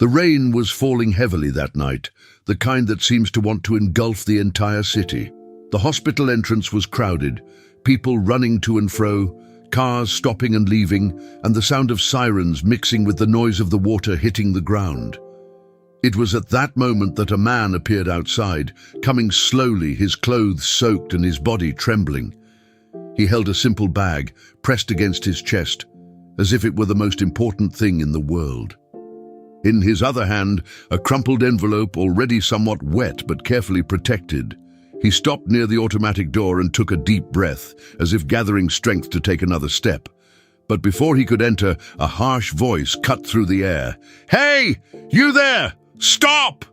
The rain was falling heavily that night, the kind that seems to want to engulf the entire city. The hospital entrance was crowded, people running to and fro, cars stopping and leaving, and the sound of sirens mixing with the noise of the water hitting the ground. It was at that moment that a man appeared outside, coming slowly, his clothes soaked and his body trembling. He held a simple bag pressed against his chest, as if it were the most important thing in the world. In his other hand, a crumpled envelope already somewhat wet but carefully protected. He stopped near the automatic door and took a deep breath, as if gathering strength to take another step. But before he could enter, a harsh voice cut through the air. "Hey, you there! Stop!"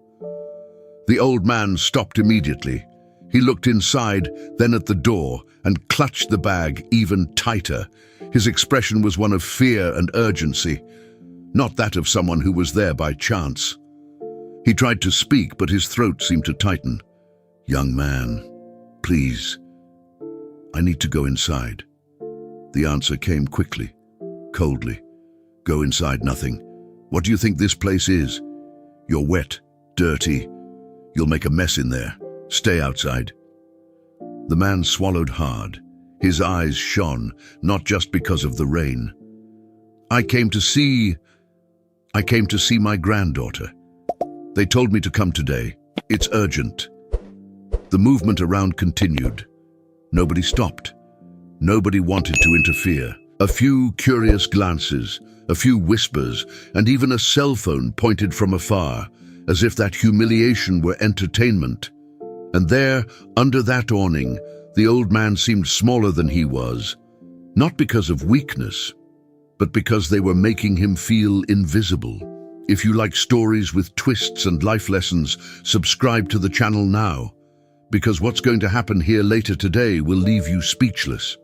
The old man stopped immediately. He looked inside, then at the door, and clutched the bag even tighter. His expression was one of fear and urgency, not that of someone who was there by chance. He tried to speak, but his throat seemed to tighten. "Young man, please, I need to go inside." The answer came quickly, coldly. "Go inside, nothing. What do you think this place is? You're wet, dirty. You'll make a mess in there. Stay outside." The man swallowed hard. His eyes shone, not just because of the rain. I came to see my granddaughter. They told me to come today. It's urgent." The movement around continued. Nobody stopped. Nobody wanted to interfere. A few curious glances, a few whispers, and even a cell phone pointed from afar, as if that humiliation were entertainment. And there, under that awning, the old man seemed smaller than he was, not because of weakness, but because they were making him feel invisible. If you like stories with twists and life lessons, subscribe to the channel now, because what's going to happen here later today will leave you speechless.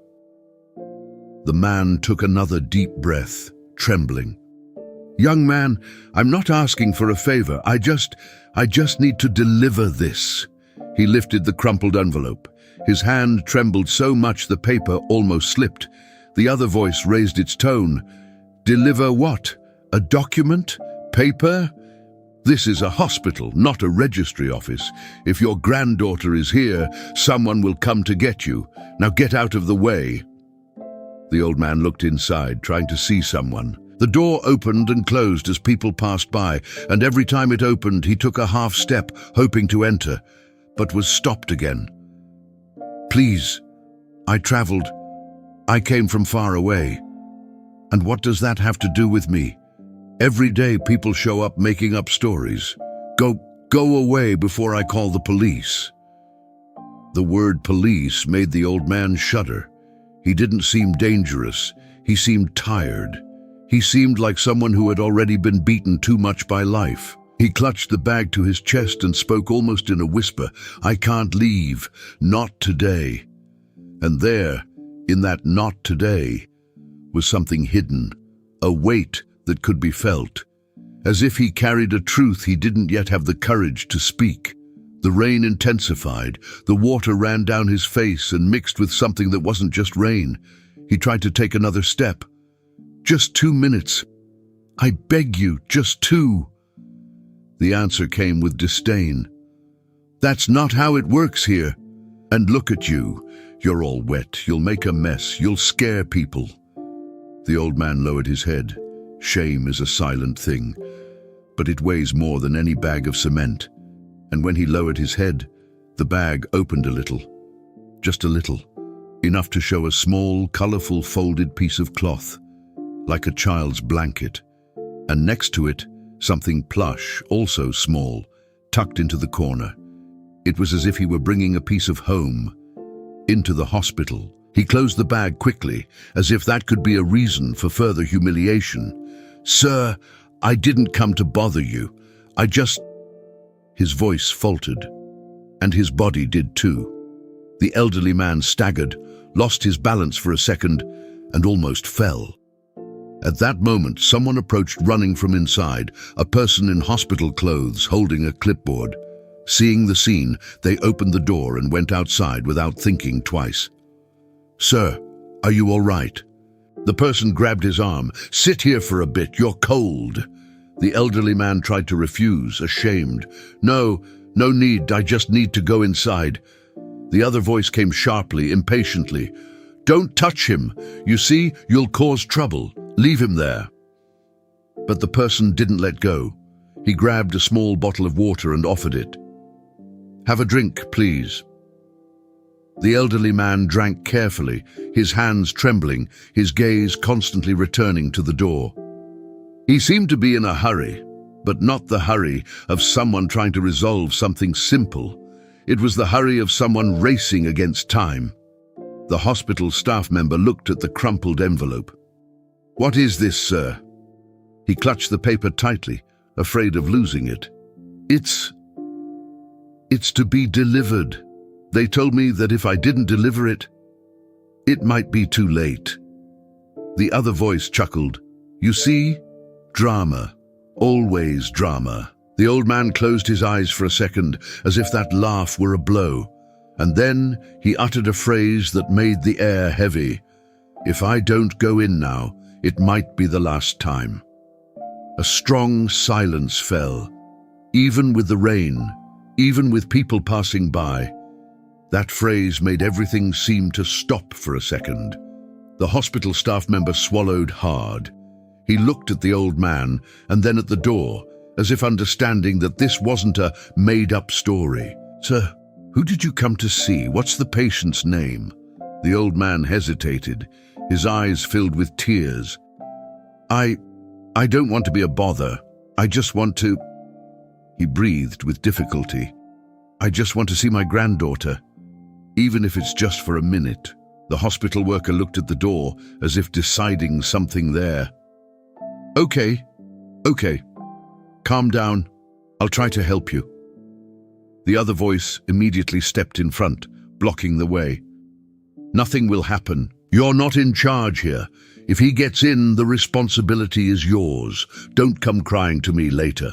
The man took another deep breath, trembling. "Young man, I'm not asking for a favor. I just need to deliver this." He lifted the crumpled envelope. His hand trembled so much the paper almost slipped. The other voice raised its tone. "Deliver what? A document? Paper? This is a hospital, not a registry office. If your granddaughter is here, someone will come to get you. Now get out of the way." The old man looked inside, trying to see someone. The door opened and closed as people passed by, and every time it opened, he took a half step, hoping to enter, but was stopped again. "Please, I came from far away. And what does that have to do with me? Every day people show up making up stories. Go away before I call the police." The word police made the old man shudder. He didn't seem dangerous. He seemed tired. He seemed like someone who had already been beaten too much by life. He clutched the bag to his chest and spoke almost in a whisper. "I can't leave. Not today." And there, in that "not today," was something hidden, a weight that could be felt, as if he carried a truth he didn't yet have the courage to speak. The rain intensified. The water ran down his face and mixed with something that wasn't just rain. He tried to take another step. "Just 2 minutes. I beg you, just 2. The answer came with disdain. "That's not how it works here. And look at you. You're all wet. You'll make a mess. You'll scare people." The old man lowered his head. Shame is a silent thing, but it weighs more than any bag of cement. And when he lowered his head, the bag opened a little. Just a little. Enough to show a small, colorful folded piece of cloth, like a child's blanket. And next to it, something plush, also small, tucked into the corner. It was as if he were bringing a piece of home into the hospital. He closed the bag quickly, as if that could be a reason for further humiliation. "Sir, I didn't come to bother you. His voice faltered, and his body did too. The elderly man staggered, lost his balance for a second, and almost fell. At that moment, someone approached running from inside, a person in hospital clothes holding a clipboard. Seeing the scene, they opened the door and went outside without thinking twice. "Sir, are you all right?" The person grabbed his arm. "Sit here for a bit, you're cold." The elderly man tried to refuse, ashamed. No, no need, I just need to go inside. The other voice came sharply, impatiently. Don't touch him. You see, you'll cause trouble. Leave him there. But the person didn't let go. He grabbed a small bottle of water and offered it. Have a drink, please. The elderly man drank carefully, his hands trembling, his gaze constantly returning to the door. He seemed to be in a hurry, but not the hurry of someone trying to resolve something simple. It was the hurry of someone racing against time. The hospital staff member looked at the crumpled envelope. What is this, sir? He clutched the paper tightly, afraid of losing it. It's to be delivered. They told me that if I didn't deliver it, it might be too late. The other voice chuckled. You see? Drama. Always drama. The old man closed his eyes for a second, as if that laugh were a blow, and then he uttered a phrase that made the air heavy. If I don't go in now, it might be the last time. A strong silence fell. Even with the rain, even with people passing by, that phrase made everything seem to stop for a second. The hospital staff member swallowed hard. He looked at the old man and then at the door, as if understanding that this wasn't a made-up story. Sir, who did you come to see? What's the patient's name? The old man hesitated, his eyes filled with tears. I don't want to be a bother. I just want to... He breathed with difficulty. I just want to see my granddaughter. Even if it's just for a minute. The hospital worker looked at the door as if deciding something there. Okay. Calm down. I'll try to help you. The other voice immediately stepped in front, blocking the way. Nothing will happen. You're not in charge here. If he gets in, the responsibility is yours. Don't come crying to me later.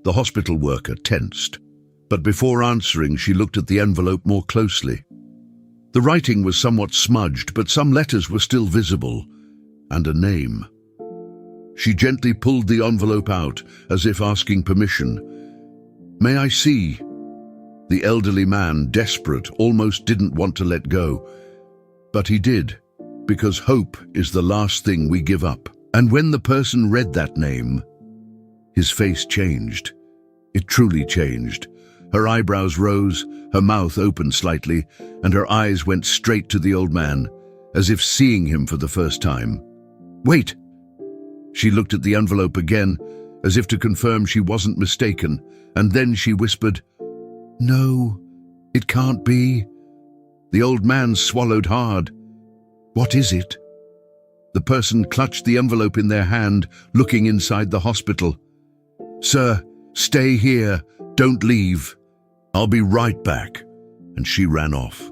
The hospital worker tensed. But before answering, she looked at the envelope more closely. The writing was somewhat smudged, but some letters were still visible, and a name. She gently pulled the envelope out, as if asking permission. May I see? The elderly man, desperate, almost didn't want to let go. But he did, because hope is the last thing we give up. And when the person read that name, his face changed. It truly changed. Her eyebrows rose, her mouth opened slightly, and her eyes went straight to the old man, as if seeing him for the first time. Wait! She looked at the envelope again, as if to confirm she wasn't mistaken, and then she whispered, No, it can't be. The old man swallowed hard. What is it? The person clutched the envelope in their hand, looking inside the hospital. Sir, stay here. Don't leave. I'll be right back. And she ran off.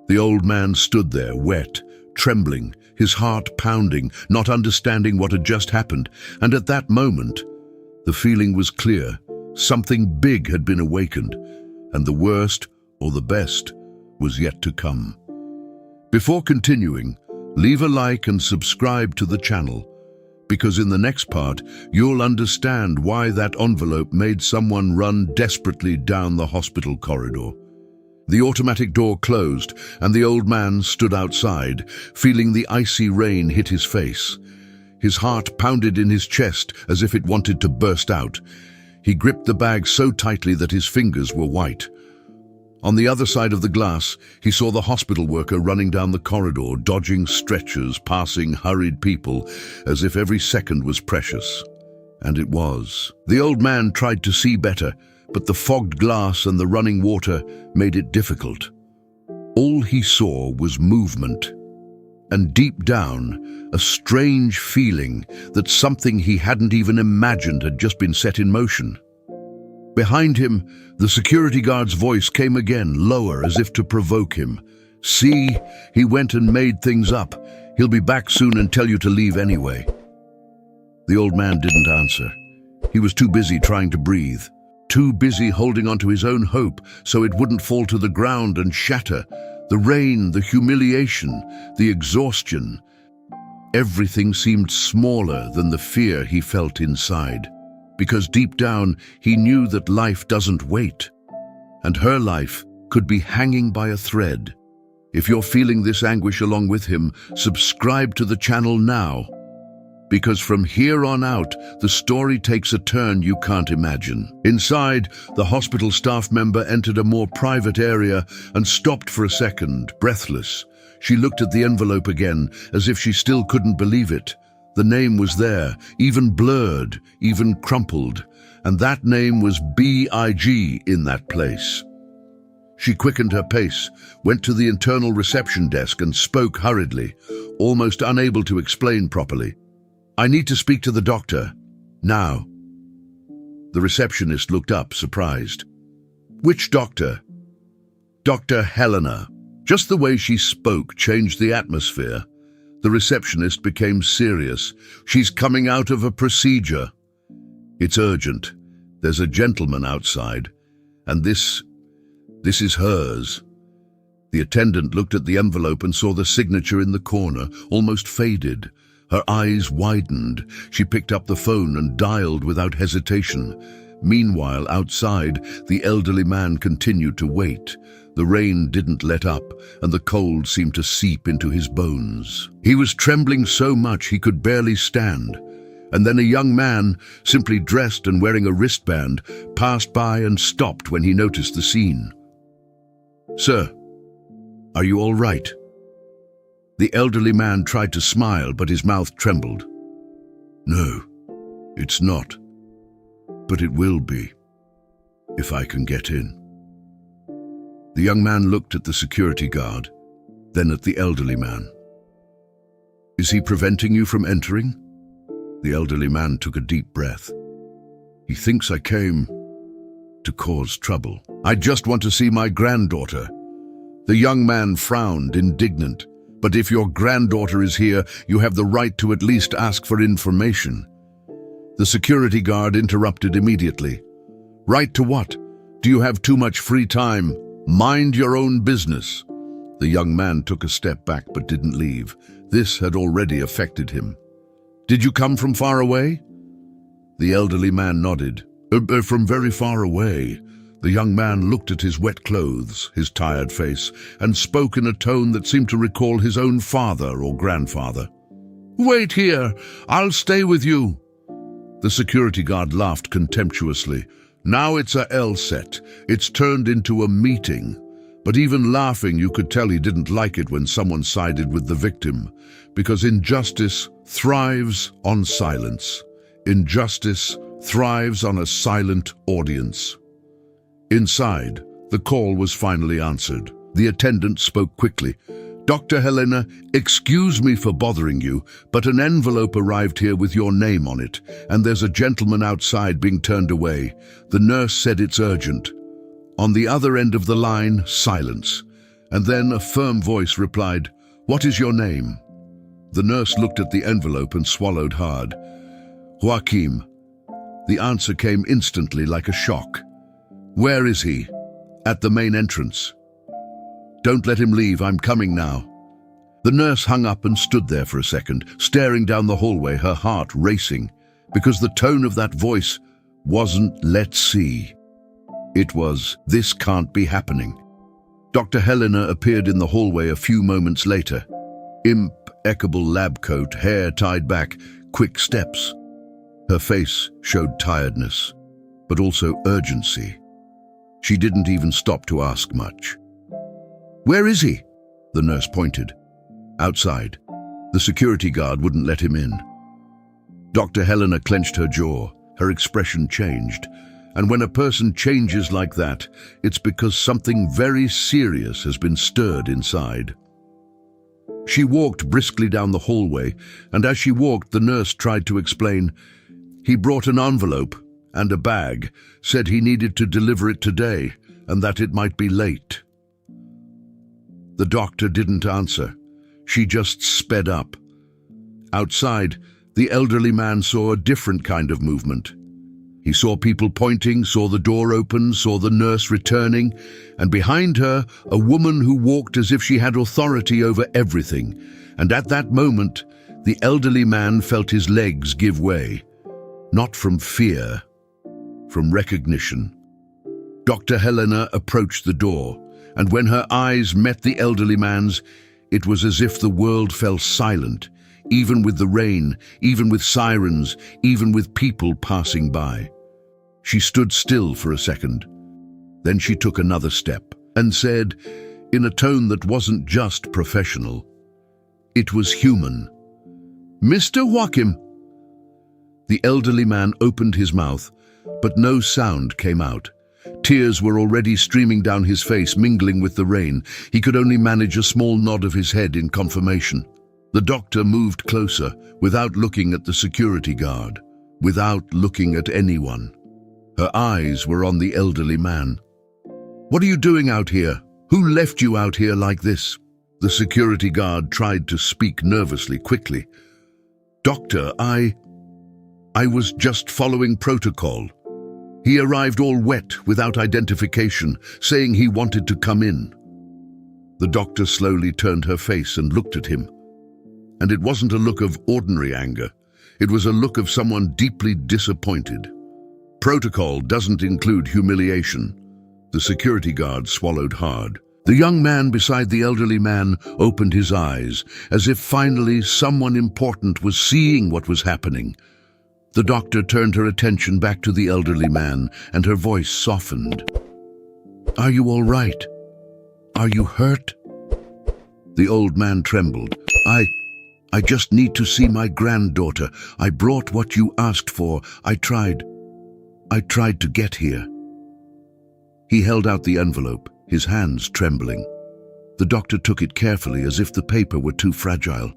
The old man stood there, wet, trembling, his heart pounding, not understanding what had just happened. And at that moment, the feeling was clear. Something big had been awakened, and the worst, or the best, was yet to come. Before continuing, leave a like and subscribe to the channel, because in the next part, you'll understand why that envelope made someone run desperately down the hospital corridor. The automatic door closed, and the old man stood outside, feeling the icy rain hit his face. His heart pounded in his chest as if it wanted to burst out. He gripped the bag so tightly that his fingers were white. On the other side of the glass, he saw the hospital worker running down the corridor, dodging stretchers, passing hurried people, as if every second was precious. And it was. The old man tried to see better, but the fogged glass and the running water made it difficult. All he saw was movement, and deep down, a strange feeling that something he hadn't even imagined had just been set in motion. Behind him, the security guard's voice came again, lower, as if to provoke him. See, he went and made things up. He'll be back soon and tell you to leave anyway. The old man didn't answer. He was too busy trying to breathe, too busy holding on to his own hope so it wouldn't fall to the ground and shatter. The rain, the humiliation, the exhaustion. Everything seemed smaller than the fear he felt inside, because deep down he knew that life doesn't wait, and her life could be hanging by a thread. If you're feeling this anguish along with him, subscribe to the channel now, because from here on out, the story takes a turn you can't imagine. Inside, the hospital staff member entered a more private area and stopped for a second, breathless. She looked at the envelope again, as if she still couldn't believe it. The name was there, even blurred, even crumpled, and that name was B.I.G. in that place. She quickened her pace, went to the internal reception desk and spoke hurriedly, almost unable to explain properly. "I need to speak to the doctor. Now." The receptionist looked up, surprised. "Which doctor?" "Dr. Helena." Just the way she spoke changed the atmosphere. The receptionist became serious. "She's coming out of a procedure. It's urgent. There's a gentleman outside, and this is hers." The attendant looked at the envelope and saw the signature in the corner, almost faded. Her eyes widened. She picked up the phone and dialed without hesitation. Meanwhile, outside, the elderly man continued to wait. The rain didn't let up, and the cold seemed to seep into his bones. He was trembling so much he could barely stand. And then a young man, simply dressed and wearing a wristband, passed by and stopped when he noticed the scene. "Sir, are you all right?" The elderly man tried to smile, but his mouth trembled. "No, it's not. But it will be, if I can get in." The young man looked at the security guard, then at the elderly man. "Is he preventing you from entering?" The elderly man took a deep breath. "He thinks I came to cause trouble. I just want to see my granddaughter." The young man frowned, indignant. "But if your granddaughter is here, you have the right to at least ask for information." The security guard interrupted immediately. "Right to what? Do you have too much free time? Mind your own business." The young man took a step back but didn't leave. This had already affected him. "Did you come from far away?" The elderly man nodded. From very far away." The young man looked at his wet clothes, his tired face, and spoke in a tone that seemed to recall his own father or grandfather. "Wait here. I'll stay with you." The security guard laughed contemptuously. "Now it's a L set. It's turned into a meeting." But even laughing, you could tell he didn't like it when someone sided with the victim, because injustice thrives on silence. Injustice thrives on a silent audience. Inside, the call was finally answered. The attendant spoke quickly. "Dr. Helena, excuse me for bothering you, but an envelope arrived here with your name on it, and there's a gentleman outside being turned away. The nurse said it's urgent." On the other end of the line, silence, and then a firm voice replied, "What is your name?" The nurse looked at the envelope and swallowed hard. "Joachim." The answer came instantly, like a shock. "Where is he?" "At the main entrance." "Don't let him leave, I'm coming now." The nurse hung up and stood there for a second, staring down the hallway, her heart racing, because the tone of that voice wasn't "let's see." It was, "This can't be happening." Dr. Helena appeared in the hallway a few moments later. Impeccable lab coat, hair tied back, quick steps. Her face showed tiredness, but also urgency. She didn't even stop to ask much. "Where is he?" The nurse pointed. "Outside." The security guard wouldn't let him in. Dr. Helena clenched her jaw. Her expression changed. And when a person changes like that, it's because something very serious has been stirred inside. She walked briskly down the hallway, and as she walked, the nurse tried to explain. "He brought an envelope and a bag, said he needed to deliver it today, and that it might be late." The doctor didn't answer. She just sped up. Outside, the elderly man saw a different kind of movement. He saw people pointing, saw the door open, saw the nurse returning, and behind her, a woman who walked as if she had authority over everything. And at that moment, the elderly man felt his legs give way, not from fear, from recognition. Dr. Helena approached the door, and when her eyes met the elderly man's, it was as if the world fell silent, even with the rain, even with sirens, even with people passing by. She stood still for a second. Then she took another step and said, in a tone that wasn't just professional, it was human, "Mr. Joachim." The elderly man opened his mouth, but no sound came out. Tears were already streaming down his face, mingling with the rain. He could only manage a small nod of his head in confirmation. The doctor moved closer, without looking at the security guard, without looking at anyone. Her eyes were on the elderly man. "What are you doing out here? Who left you out here like this?" The security guard tried to speak nervously, quickly. "Doctor, I was just following protocol." He arrived all wet, without identification, saying he wanted to come in. The doctor slowly turned her face and looked at him. And it wasn't a look of ordinary anger. It was a look of someone deeply disappointed. Protocol doesn't include humiliation. The security guard swallowed hard. The young man beside the elderly man opened his eyes, as if finally someone important was seeing what was happening. The doctor turned her attention back to the elderly man, and her voice softened. "Are you all right? Are you hurt?" The old man trembled. I just need to see my granddaughter. I brought what you asked for. I tried to get here." He held out the envelope, his hands trembling. The doctor took it carefully, as if the paper were too fragile.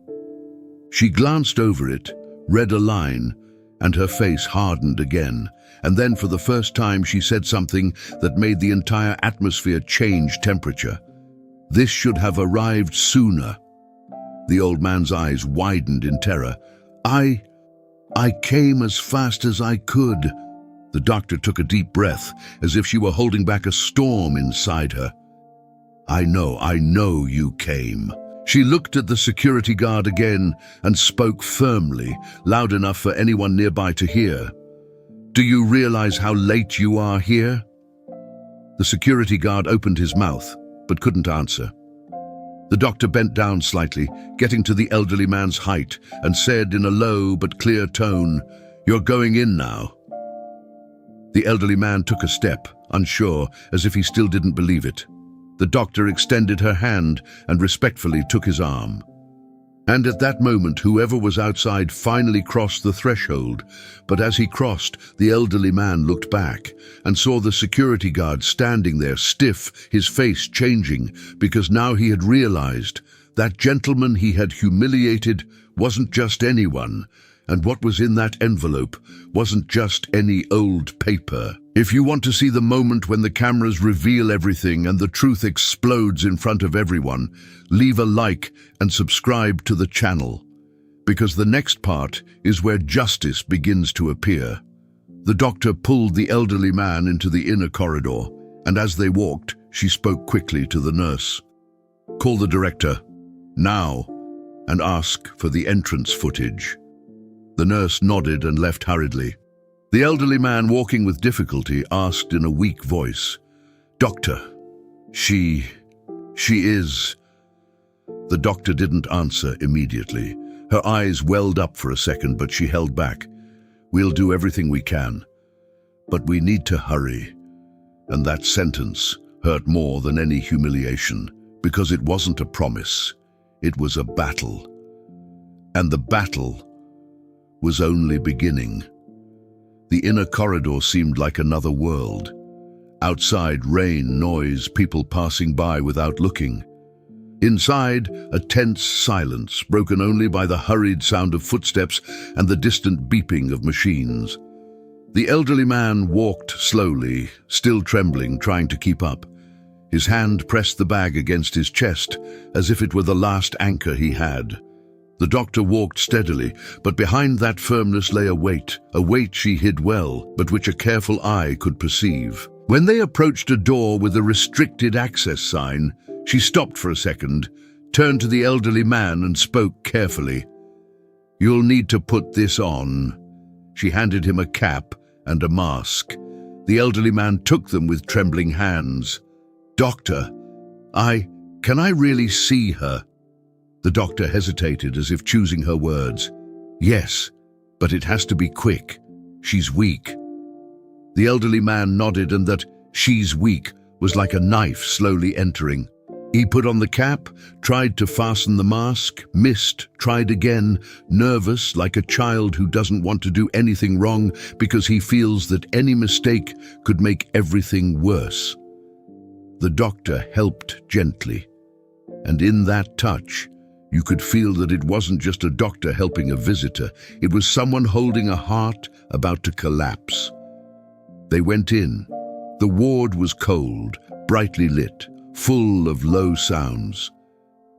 She glanced over it, read a line, and her face hardened again. And then for the first time she said something that made the entire atmosphere change temperature. "This should have arrived sooner." The old man's eyes widened in terror. I came as fast as I could." The doctor took a deep breath, as if she were holding back a storm inside her. I know you came." She looked at the security guard again and spoke firmly, loud enough for anyone nearby to hear. "Do you realize how late you are here?" The security guard opened his mouth, but couldn't answer. The doctor bent down slightly, getting to the elderly man's height, and said in a low but clear tone, "You're going in now." The elderly man took a step, unsure, as if he still didn't believe it. The doctor extended her hand and respectfully took his arm. And at that moment, whoever was outside finally crossed the threshold. But as he crossed, the elderly man looked back and saw the security guard standing there, stiff, his face changing, because now he had realized that gentleman he had humiliated wasn't just anyone, and what was in that envelope wasn't just any old paper. If you want to see the moment when the cameras reveal everything and the truth explodes in front of everyone, leave a like and subscribe to the channel, because the next part is where justice begins to appear. The doctor pulled the elderly man into the inner corridor, and as they walked, she spoke quickly to the nurse. "Call the director, now, and ask for the entrance footage." The nurse nodded and left hurriedly. The elderly man, walking with difficulty, asked in a weak voice, "Doctor, she is..." The doctor didn't answer immediately. Her eyes welled up for a second, but she held back. "We'll do everything we can, but we need to hurry." And that sentence hurt more than any humiliation, because it wasn't a promise, it was a battle. And the battle was only beginning. The inner corridor seemed like another world. Outside, rain, noise, people passing by without looking. Inside, a tense silence, broken only by the hurried sound of footsteps and the distant beeping of machines. The elderly man walked slowly, still trembling, trying to keep up. His hand pressed the bag against his chest, as if it were the last anchor he had. The doctor walked steadily, but behind that firmness lay a weight she hid well, but which a careful eye could perceive. When they approached a door with a restricted access sign, she stopped for a second, turned to the elderly man and spoke carefully. "You'll need to put this on." She handed him a cap and a mask. The elderly man took them with trembling hands. "Doctor, can I really see her?" The doctor hesitated as if choosing her words. "Yes, but it has to be quick. She's weak." The elderly man nodded, and that "she's weak" was like a knife slowly entering. He put on the cap, tried to fasten the mask, missed, tried again, nervous like a child who doesn't want to do anything wrong because he feels that any mistake could make everything worse. The doctor helped gently, and in that touch, you could feel that it wasn't just a doctor helping a visitor, it was someone holding a heart about to collapse. They went in. The ward was cold, brightly lit, full of low sounds.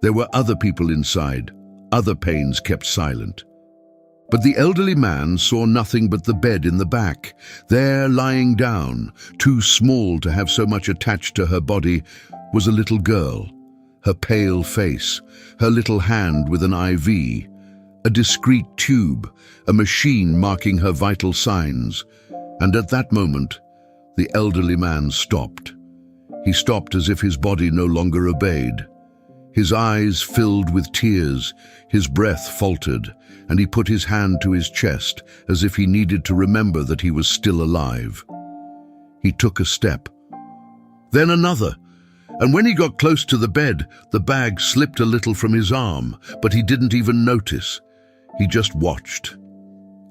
There were other people inside, other pains kept silent. But the elderly man saw nothing but the bed in the back. There, lying down, too small to have so much attached to her body, was a little girl. Her pale face, her little hand with an IV, a discreet tube, a machine marking her vital signs. And at that moment, the elderly man stopped. He stopped as if his body no longer obeyed. His eyes filled with tears, his breath faltered, and he put his hand to his chest as if he needed to remember that he was still alive. He took a step, then another, and when he got close to the bed, the bag slipped a little from his arm, but he didn't even notice. He just watched,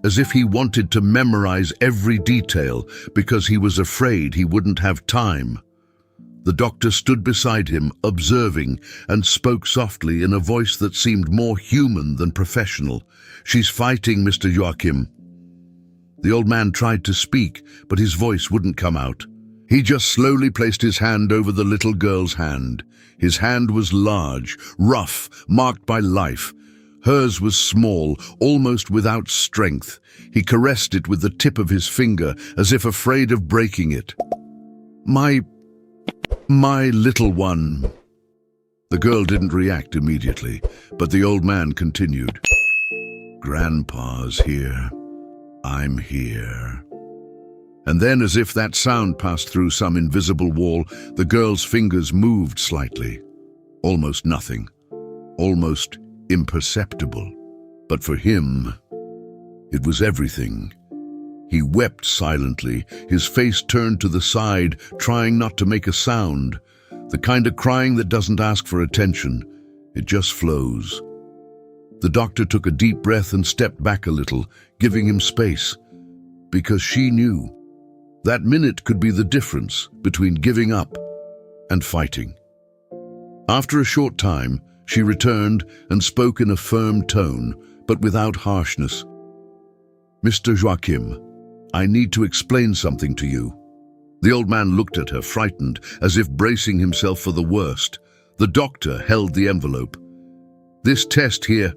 as if he wanted to memorize every detail because he was afraid he wouldn't have time. The doctor stood beside him, observing, and spoke softly in a voice that seemed more human than professional. "She's fighting, Mr. Joachim." The old man tried to speak, but his voice wouldn't come out. He just slowly placed his hand over the little girl's hand. His hand was large, rough, marked by life. Hers was small, almost without strength. He caressed it with the tip of his finger, as if afraid of breaking it. My little one." The girl didn't react immediately, but the old man continued. "Grandpa's here. I'm here." And then, as if that sound passed through some invisible wall, the girl's fingers moved slightly. Almost nothing. Almost imperceptible. But for him, it was everything. He wept silently, his face turned to the side, trying not to make a sound. The kind of crying that doesn't ask for attention, it just flows. The doctor took a deep breath and stepped back a little, giving him space, because she knew that minute could be the difference between giving up and fighting. After a short time, she returned and spoke in a firm tone, but without harshness. "Mr. Joachim, I need to explain something to you." The old man looked at her, frightened, as if bracing himself for the worst. The doctor held the envelope. "This test here,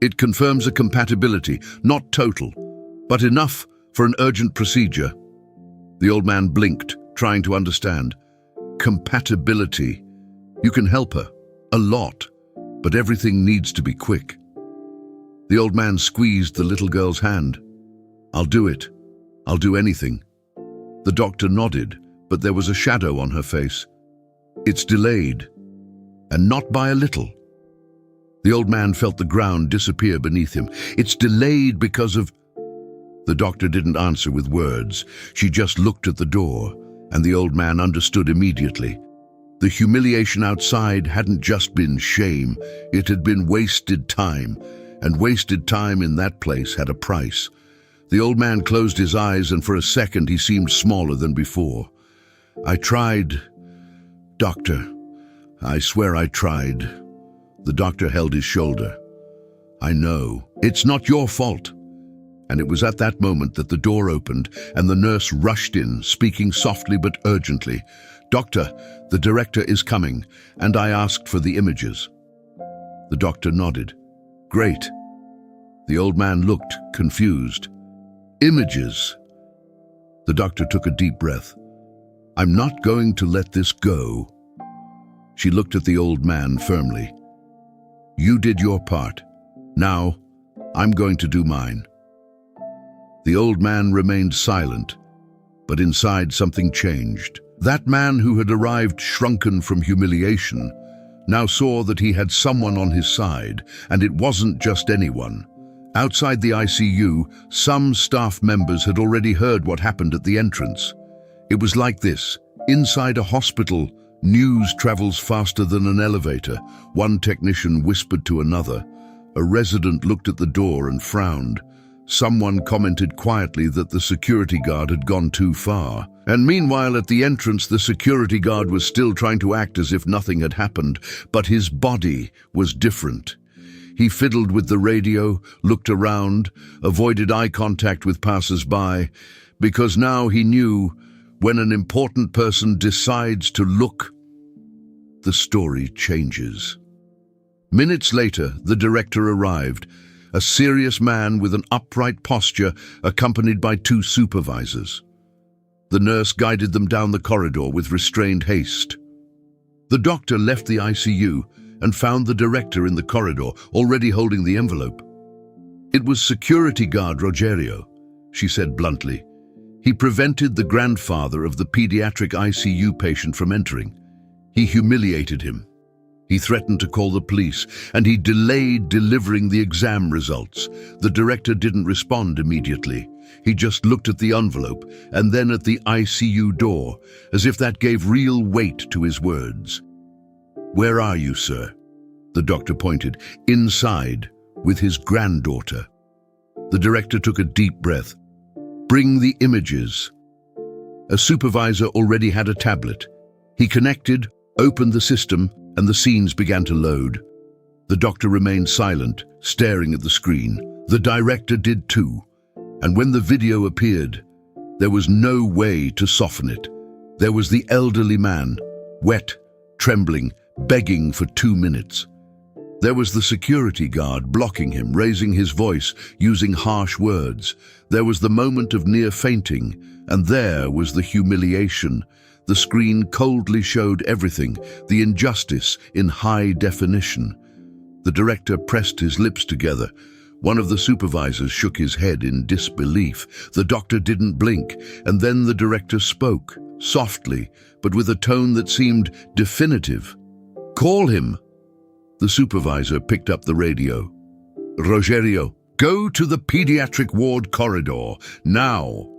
it confirms a compatibility, not total, but enough for an urgent procedure." The old man blinked, trying to understand. "Compatibility. You can help her. A lot. But everything needs to be quick." The old man squeezed the little girl's hand. "I'll do it. I'll do anything." The doctor nodded, but there was a shadow on her face. "It's delayed, and not by a little." The old man felt the ground disappear beneath him. "It's delayed because of—" The doctor didn't answer with words. She just looked at the door, and the old man understood immediately. The humiliation outside hadn't just been shame, it had been wasted time, and wasted time in that place had a price. The old man closed his eyes, and for a second he seemed smaller than before. "I tried, doctor. I swear I tried." The doctor held his shoulder. "I know. It's not your fault." And it was at that moment that the door opened, and the nurse rushed in, speaking softly but urgently. "Doctor, the director is coming, and I asked for the images." The doctor nodded. "Great." The old man looked confused. "Images." The doctor took a deep breath. "I'm not going to let this go." She looked at the old man firmly. "You did your part. Now, I'm going to do mine." The old man remained silent, but inside something changed. That man who had arrived shrunken from humiliation now saw that he had someone on his side, and it wasn't just anyone. Outside the ICU, some staff members had already heard what happened at the entrance. It was like this. Inside a hospital, news travels faster than an elevator. One technician whispered to another. A resident looked at the door and frowned. Someone commented quietly that the security guard had gone too far. And meanwhile, at the entrance, the security guard was still trying to act as if nothing had happened, but his body was different. He fiddled with the radio, looked around, avoided eye contact with passers-by, because now he knew when an important person decides to look, the story changes. Minutes later, the director arrived, a serious man with an upright posture, accompanied by two supervisors. The nurse guided them down the corridor with restrained haste. The doctor left the ICU and found the director in the corridor, already holding the envelope. "It was security guard Rogerio," she said bluntly. "He prevented the grandfather of the pediatric ICU patient from entering. He humiliated him. He threatened to call the police, and he delayed delivering the exam results." The director didn't respond immediately. He just looked at the envelope and then at the ICU door, as if that gave real weight to his words. "Where are you, sir?" The doctor pointed. "Inside, with his granddaughter." The director took a deep breath. "Bring the images." A supervisor already had a tablet. He connected, opened the system, and the scenes began to load. The doctor remained silent, staring at the screen. The director did too. And when the video appeared, there was no way to soften it. There was the elderly man, wet, trembling, begging for 2 minutes. There was the security guard blocking him, raising his voice, using harsh words. There was the moment of near fainting, and there was the humiliation. The screen coldly showed everything, the injustice in high definition. The director pressed his lips together. One of the supervisors shook his head in disbelief. The doctor didn't blink, and then the director spoke, softly, but with a tone that seemed definitive. "Call him." The supervisor picked up the radio. "Rogerio, go to the pediatric ward corridor, now."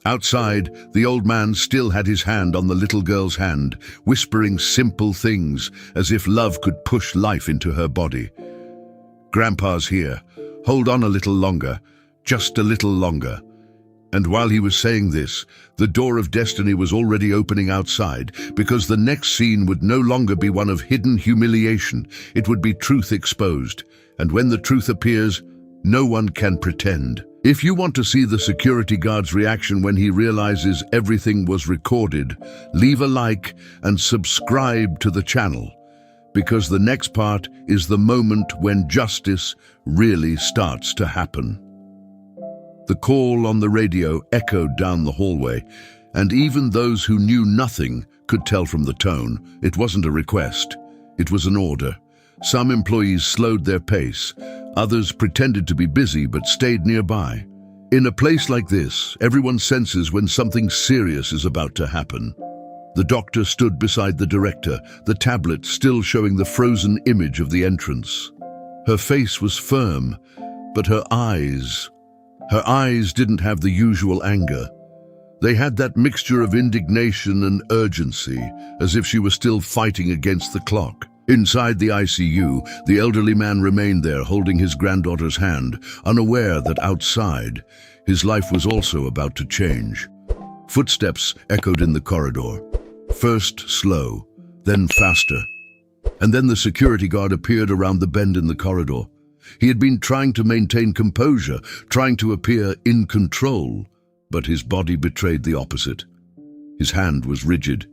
Outside, the old man still had his hand on the little girl's hand, whispering simple things, as if love could push life into her body. "Grandpa's here. Hold on a little longer, just a little longer." And while he was saying this, the door of destiny was already opening outside, because the next scene would no longer be one of hidden humiliation. It would be truth exposed. And when the truth appears, no one can pretend. If you want to see the security guard's reaction when he realizes everything was recorded, leave a like and subscribe to the channel, because the next part is the moment when justice really starts to happen. The call on the radio echoed down the hallway, and even those who knew nothing could tell from the tone. It wasn't a request, it was an order. Some employees slowed their pace, others pretended to be busy but stayed nearby. In a place like this, everyone senses when something serious is about to happen. The doctor stood beside the director, the tablet still showing the frozen image of the entrance. Her face was firm, but her eyes didn't have the usual anger. They had that mixture of indignation and urgency, as if she was still fighting against the clock. Inside the ICU, the elderly man remained there, holding his granddaughter's hand, unaware that outside, his life was also about to change. Footsteps echoed in the corridor, first slow, then faster. And then the security guard appeared around the bend in the corridor. He had been trying to maintain composure, trying to appear in control, but his body betrayed the opposite. His hand was rigid,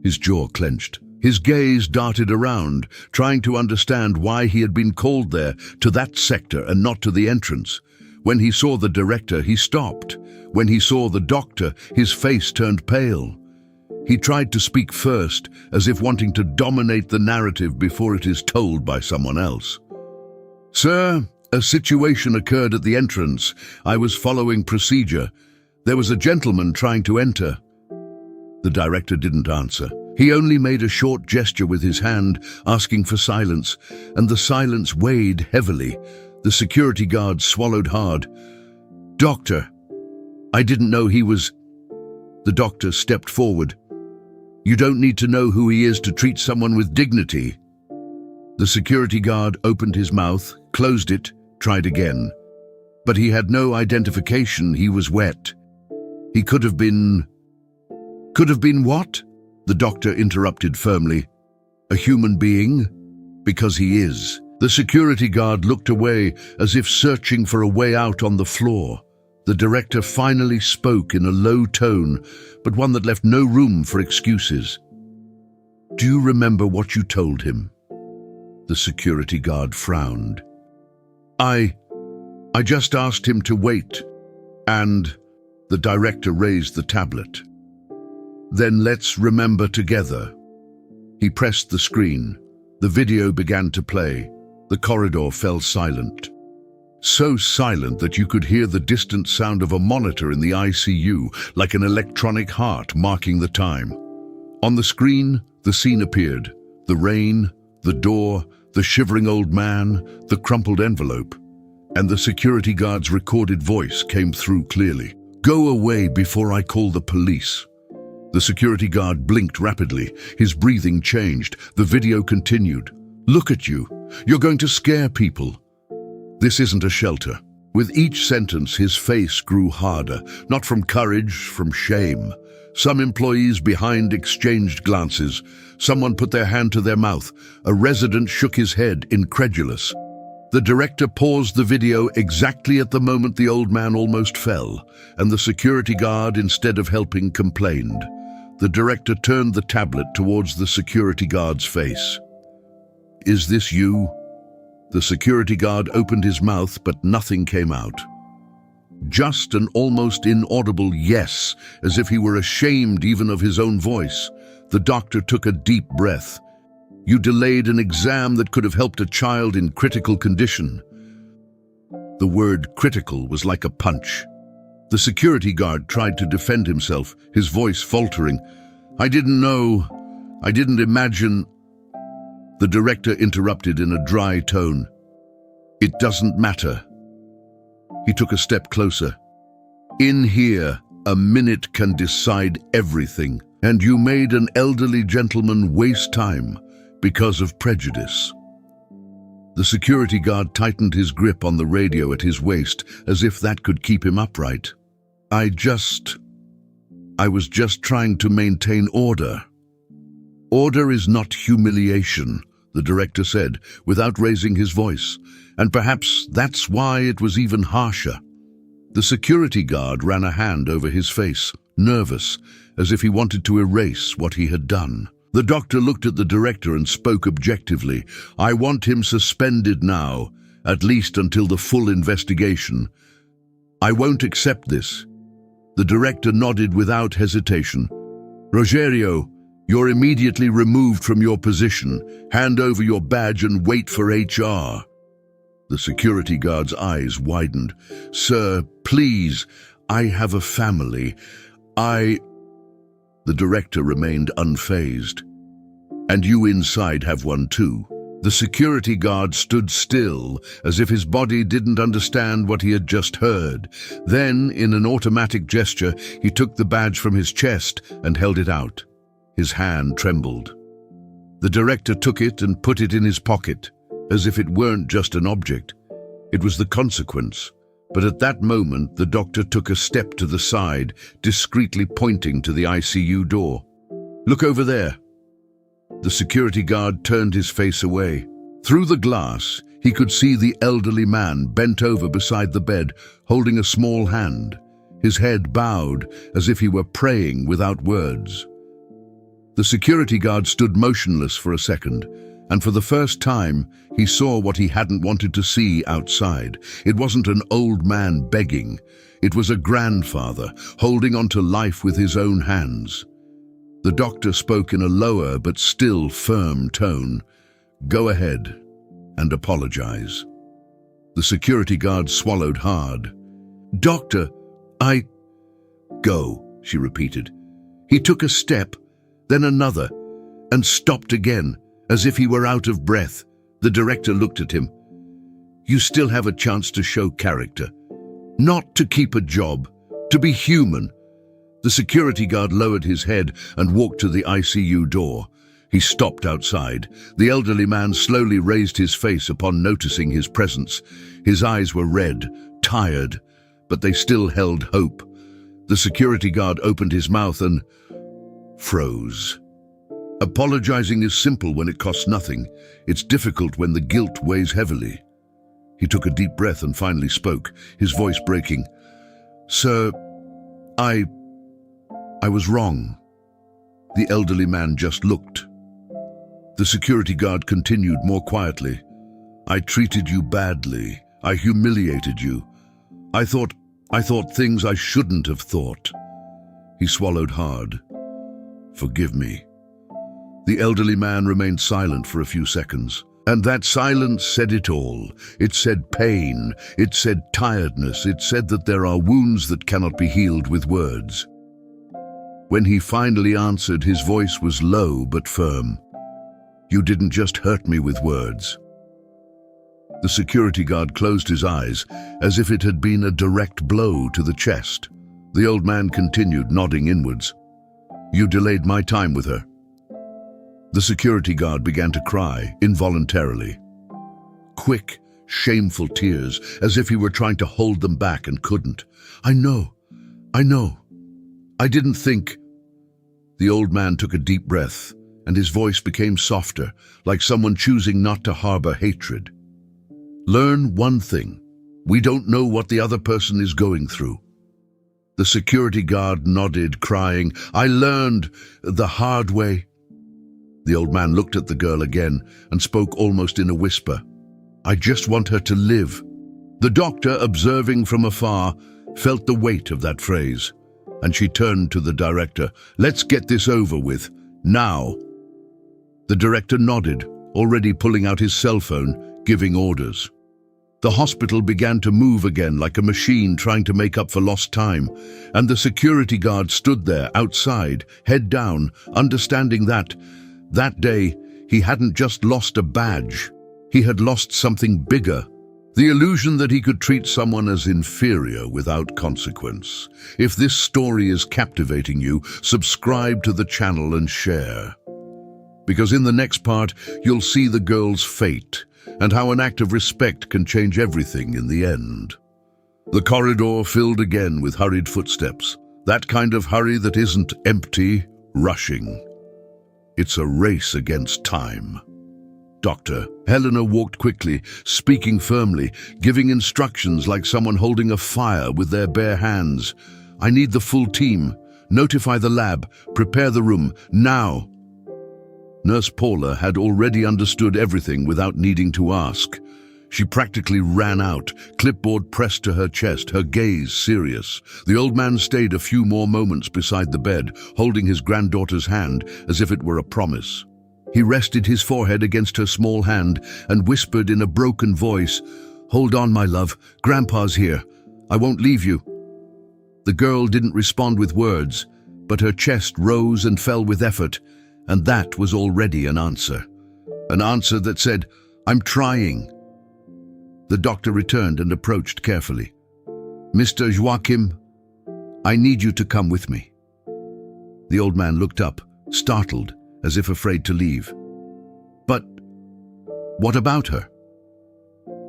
his jaw clenched. His gaze darted around, trying to understand why he had been called there, to that sector and not to the entrance. When he saw the director, he stopped. When he saw the doctor, his face turned pale. He tried to speak first, as if wanting to dominate the narrative before it is told by someone else. "Sir, A situation occurred at the entrance. I was following procedure. There was a gentleman trying to enter. The director didn't answer. He only made a short gesture with his hand, asking for silence, and the silence weighed heavily. The security guard swallowed hard. "Doctor, I didn't know he was..." The doctor stepped forward. "You don't need to know who he is to treat someone with dignity." The security guard opened his mouth, closed it, tried again. But he had no identification. He was wet. He could have been... Could have been what? The doctor interrupted firmly. A human being? Because he is. The security guard looked away as if searching for a way out on the floor. The director finally spoke in a low tone, but one that left no room for excuses. "Do you remember what you told him?" The security guard frowned. I just asked him to wait, and..." The director raised the tablet. "Then let's remember together." He pressed the screen. The video began to play. The corridor fell silent. So silent that you could hear the distant sound of a monitor in the ICU, like an electronic heart marking the time. On the screen, the scene appeared. The rain, the door, the shivering old man, the crumpled envelope. And the security guard's recorded voice came through clearly. "Go away before I call the police." The security guard blinked rapidly. His breathing changed. The video continued. "Look at you. You're going to scare people. This isn't a shelter." With each sentence, his face grew harder, not from courage, from shame. Some employees behind exchanged glances. Someone put their hand to their mouth. A resident shook his head, incredulous. The director paused the video exactly at the moment the old man almost fell, and the security guard, instead of helping, complained. The director turned the tablet towards the security guard's face. "Is this you?" The security guard opened his mouth, but nothing came out. Just an almost inaudible yes, as if he were ashamed even of his own voice. The doctor took a deep breath. "You delayed an exam that could have helped a child in critical condition." The word critical was like a punch. The security guard tried to defend himself, his voice faltering. "I didn't know. I didn't imagine..." The director interrupted in a dry tone. "It doesn't matter." He took a step closer. "In here, a minute can decide everything, and you made an elderly gentleman waste time because of prejudice." The security guard tightened his grip on the radio at his waist, as if that could keep him upright. I was just trying to maintain order." "Order is not humiliation," the director said, without raising his voice, and perhaps that's why it was even harsher. The security guard ran a hand over his face, nervous, as if he wanted to erase what he had done. The doctor looked at the director and spoke objectively. "I want him suspended now, at least until the full investigation. I won't accept this." The director nodded without hesitation. "Rogerio, you're immediately removed from your position. Hand over your badge and wait for HR." The security guard's eyes widened. "Sir, please, I have a family. The director remained unfazed. "And you inside have one too." The security guard stood still, as if his body didn't understand what he had just heard. Then, in an automatic gesture, he took the badge from his chest and held it out. His hand trembled. The director took it and put it in his pocket, as if it weren't just an object. It was the consequence. But at that moment, the doctor took a step to the side, discreetly pointing to the ICU door. "Look over there." The security guard turned his face away. Through the glass, he could see the elderly man bent over beside the bed, holding a small hand, his head bowed as if he were praying without words. The security guard stood motionless for a second, and for the first time, he saw what he hadn't wanted to see outside. It wasn't an old man begging. It was a grandfather holding on to life with his own hands. The doctor spoke in a lower but still firm tone. "Go ahead and apologize." The security guard swallowed hard. "Doctor, I—" "Go," she repeated. He took a step, then another, and stopped again, as if he were out of breath. The director looked at him. "You still have a chance to show character. Not to keep a job, to be human." The security guard lowered his head and walked to the ICU door. He stopped outside. The elderly man slowly raised his face upon noticing his presence. His eyes were red, tired, but they still held hope. The security guard opened his mouth and froze. Apologizing is simple when it costs nothing. It's difficult when the guilt weighs heavily. He took a deep breath and finally spoke, his voice breaking. "Sir, I was wrong." The elderly man just looked. The security guard continued more quietly. "I treated you badly. I humiliated you. I thought things I shouldn't have thought." He swallowed hard. "Forgive me." The elderly man remained silent for a few seconds. And that silence said it all. It said pain. It said tiredness. It said that there are wounds that cannot be healed with words. When he finally answered, his voice was low but firm. "You didn't just hurt me with words." The security guard closed his eyes, as if it had been a direct blow to the chest. The old man continued, nodding inwards. "You delayed my time with her." The security guard began to cry, involuntarily. Quick, shameful tears, as if he were trying to hold them back and couldn't. I know. I didn't think." The old man took a deep breath, and his voice became softer, like someone choosing not to harbor hatred. "Learn one thing. We don't know what the other person is going through." The security guard nodded, crying, "I learned the hard way." The old man looked at the girl again and spoke almost in a whisper. "I just want her to live." The doctor, observing from afar, felt the weight of that phrase, and she turned to the director. "Let's get this over with, now." The director nodded, already pulling out his cell phone, giving orders. The hospital began to move again like a machine trying to make up for lost time, and the security guard stood there outside, head down, understanding that day he hadn't just lost a badge, he had lost something bigger. The illusion that he could treat someone as inferior without consequence. If this story is captivating you, subscribe to the channel and share. Because in the next part, you'll see the girl's fate and how an act of respect can change everything in the end. The corridor filled again with hurried footsteps. That kind of hurry that isn't empty, rushing. It's a race against time. "Doctor." Helena walked quickly, speaking firmly, giving instructions like someone holding a fire with their bare hands. "I need the full team. Notify the lab. Prepare the room. Now." Nurse Paula had already understood everything without needing to ask. She practically ran out, clipboard pressed to her chest, her gaze serious. The old man stayed a few more moments beside the bed, holding his granddaughter's hand as if it were a promise. He rested his forehead against her small hand and whispered in a broken voice, "Hold on, my love. Grandpa's here. I won't leave you." The girl didn't respond with words, but her chest rose and fell with effort, and that was already an answer. An answer that said, "I'm trying." The doctor returned and approached carefully. "Mr. Joachim, I need you to come with me." The old man looked up, startled, as if afraid to leave. "But what about her?"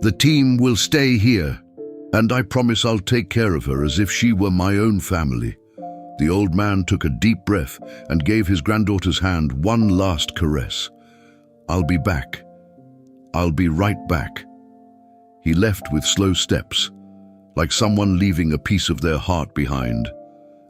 "The team will stay here, and I promise I'll take care of her as if she were my own family." The old man took a deep breath and gave his granddaughter's hand one last caress. "I'll be back. I'll be right back." He left with slow steps, like someone leaving a piece of their heart behind.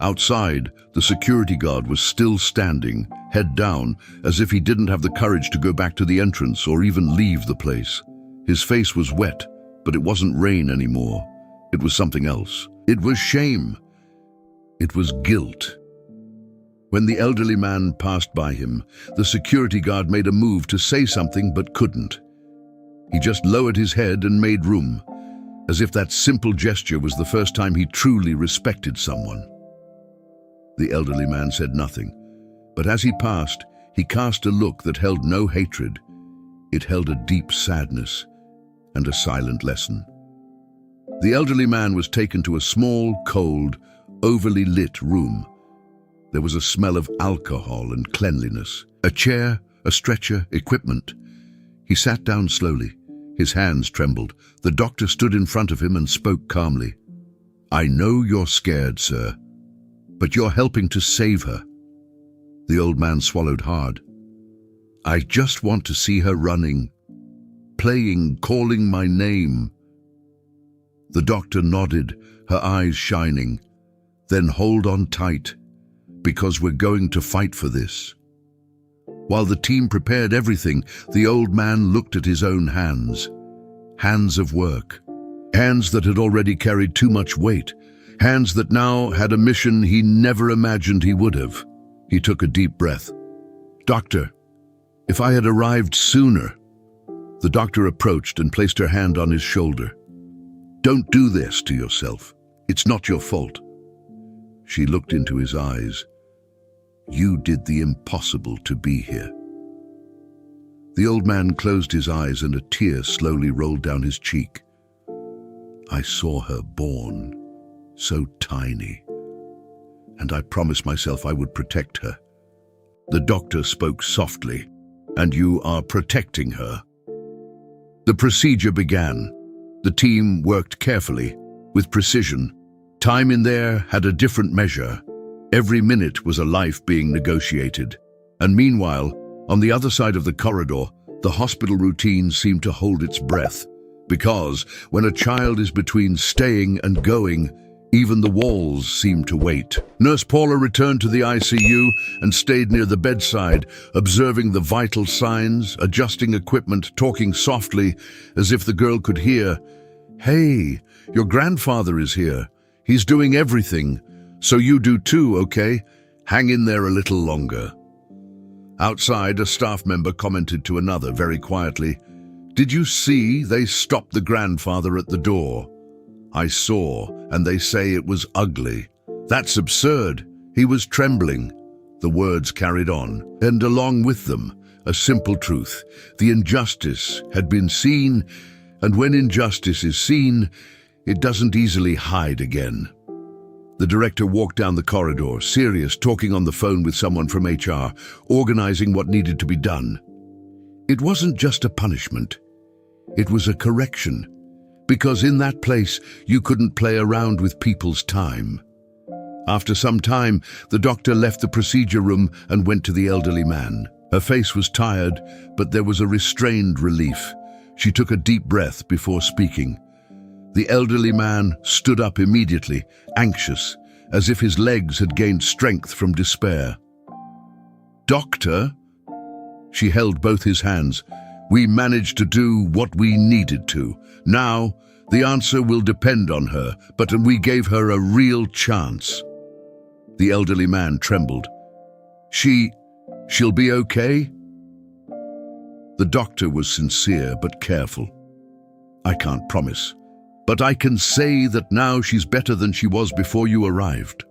Outside, the security guard was still standing, head down, as if he didn't have the courage to go back to the entrance or even leave the place. His face was wet, but it wasn't rain anymore. It was something else. It was shame. It was guilt. When the elderly man passed by him, the security guard made a move to say something but couldn't. He just lowered his head and made room. as if that simple gesture was the first time he truly respected someone. The elderly man said nothing, but as he passed, he cast a look that held no hatred. It held a deep sadness and a silent lesson. The elderly man was taken to a small, cold, overly lit room. There was a smell of alcohol and cleanliness. A chair, a stretcher, equipment. He sat down slowly. His hands trembled. The doctor stood in front of him and spoke calmly. "I know you're scared, sir, but you're helping to save her." The old man swallowed hard. "I just want to see her running, playing, calling my name." The doctor nodded, her eyes shining. "Then hold on tight, because we're going to fight for this." While the team prepared everything, the old man looked at his own hands. Hands of work. Hands that had already carried too much weight. Hands that now had a mission he never imagined he would have. He took a deep breath. "Doctor, if I had arrived sooner." The doctor approached and placed her hand on his shoulder. "Don't do this to yourself. It's not your fault." She looked into his eyes. "You did the impossible to be here." The old man closed his eyes and a tear slowly rolled down his cheek. "I saw her born, so tiny, and I promised myself I would protect her." The doctor spoke softly. "And you are protecting her." The procedure began. The team worked carefully, with precision. Time in there had a different measure. Every minute was a life being negotiated. And meanwhile, on the other side of the corridor, the hospital routine seemed to hold its breath. Because when a child is between staying and going, even the walls seem to wait. Nurse Paula returned to the ICU and stayed near the bedside, observing the vital signs, adjusting equipment, talking softly, as if the girl could hear. "Hey, your grandfather is here. He's doing everything. So you do too, okay? Hang in there a little longer." Outside, a staff member commented to another very quietly, "Did you see they stopped the grandfather at the door?" "I saw, and they say it was ugly." "That's absurd. He was trembling." The words carried on, and along with them, a simple truth. The injustice had been seen, and when injustice is seen, it doesn't easily hide again. The director walked down the corridor, serious, talking on the phone with someone from HR, organizing what needed to be done. It wasn't just a punishment. It was a correction. Because in that place, you couldn't play around with people's time. After some time, the doctor left the procedure room and went to the elderly man. Her face was tired, but there was a restrained relief. She took a deep breath before speaking. The elderly man stood up immediately, anxious, as if his legs had gained strength from despair. "Doctor?" She held both his hands. "We managed to do what we needed to. Now, the answer will depend on her, but we gave her a real chance." The elderly man trembled. She'll be okay?" The doctor was sincere but careful. "I can't promise, but I can say that now she's better than she was before you arrived."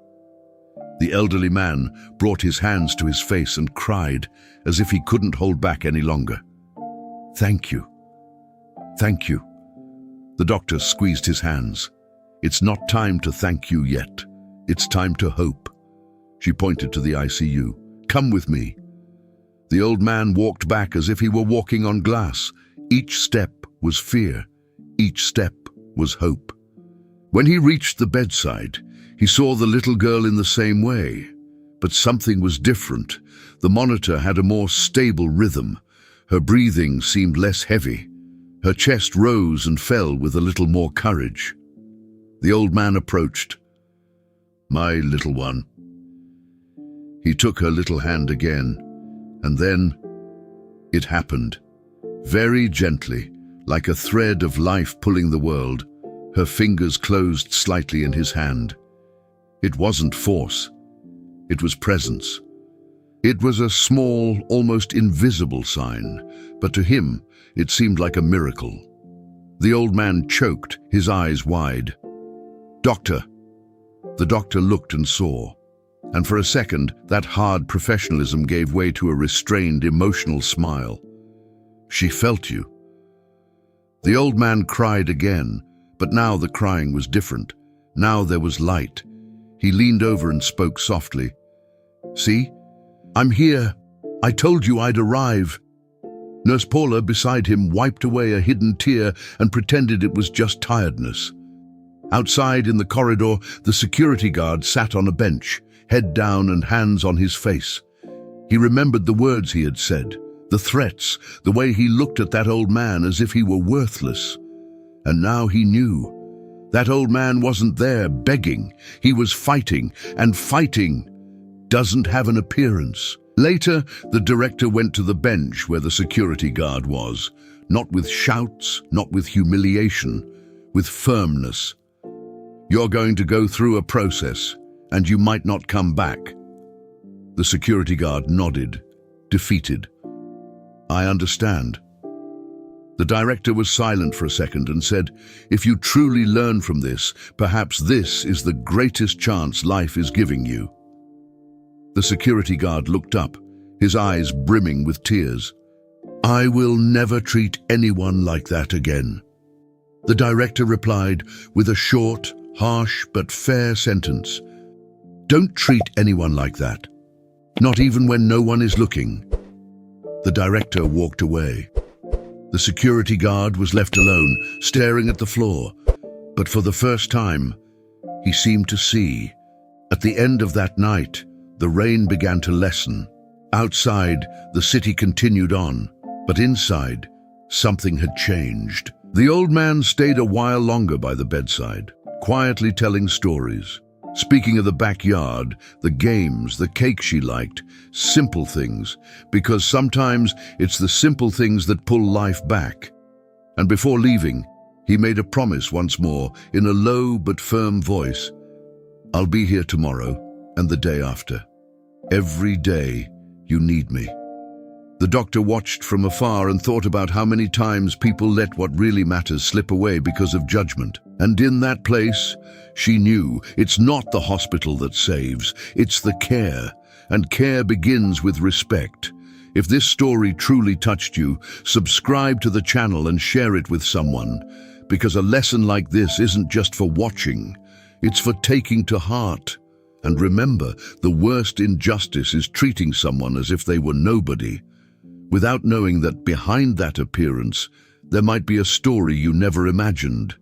The elderly man brought his hands to his face and cried as if he couldn't hold back any longer. "Thank you. Thank you." The doctor squeezed his hands. "It's not time to thank you yet. It's time to hope." She pointed to the ICU. "Come with me." The old man walked back as if he were walking on glass. Each step was fear. Each step was hope. When he reached the bedside, he saw the little girl in the same way. But something was different. The monitor had a more stable rhythm. Her breathing seemed less heavy. Her chest rose and fell with a little more courage. The old man approached. "My little one." He took her little hand again, and then it happened. Very gently, like a thread of life pulling the world, her fingers closed slightly in his hand. It wasn't force. It was presence. It was a small, almost invisible sign, but to him it seemed like a miracle. The old man choked, his eyes wide. "Doctor." The doctor looked and saw, and for a second that hard professionalism gave way to a restrained, emotional smile. "She felt you." The old man cried again, but now the crying was different. Now there was light. He leaned over and spoke softly. "See? I'm here. I told you I'd arrive." Nurse Paula beside him wiped away a hidden tear and pretended it was just tiredness. Outside in the corridor, the security guard sat on a bench, head down and hands on his face. He remembered the words he had said, the threats, the way he looked at that old man as if he were worthless. And now he knew. That old man wasn't there begging. He was fighting, and fighting doesn't have an appearance. Later, the director went to the bench where the security guard was, not with shouts, not with humiliation, with firmness. "You're going to go through a process, and you might not come back." The security guard nodded, defeated. "I understand." The director was silent for a second and said, "If you truly learn from this, perhaps this is the greatest chance life is giving you." The security guard looked up, his eyes brimming with tears. "I will never treat anyone like that again." The director replied with a short, harsh but fair sentence. "Don't treat anyone like that, not even when no one is looking." The director walked away. The security guard was left alone, staring at the floor. But for the first time, he seemed to see. At the end of that night, the rain began to lessen. Outside, the city continued on, but inside, something had changed. The old man stayed a while longer by the bedside, quietly telling stories, speaking of the backyard, the games, the cake she liked, simple things, because sometimes it's the simple things that pull life back. And before leaving, he made a promise once more, in a low but firm voice. "I'll be here tomorrow and the day after. Every day you need me." The doctor watched from afar and thought about how many times people let what really matters slip away because of judgment. And in that place, she knew it's not the hospital that saves, it's the care. And care begins with respect. If this story truly touched you, subscribe to the channel and share it with someone, because a lesson like this isn't just for watching, it's for taking to heart. And remember, the worst injustice is treating someone as if they were nobody, without knowing that behind that appearance, there might be a story you never imagined.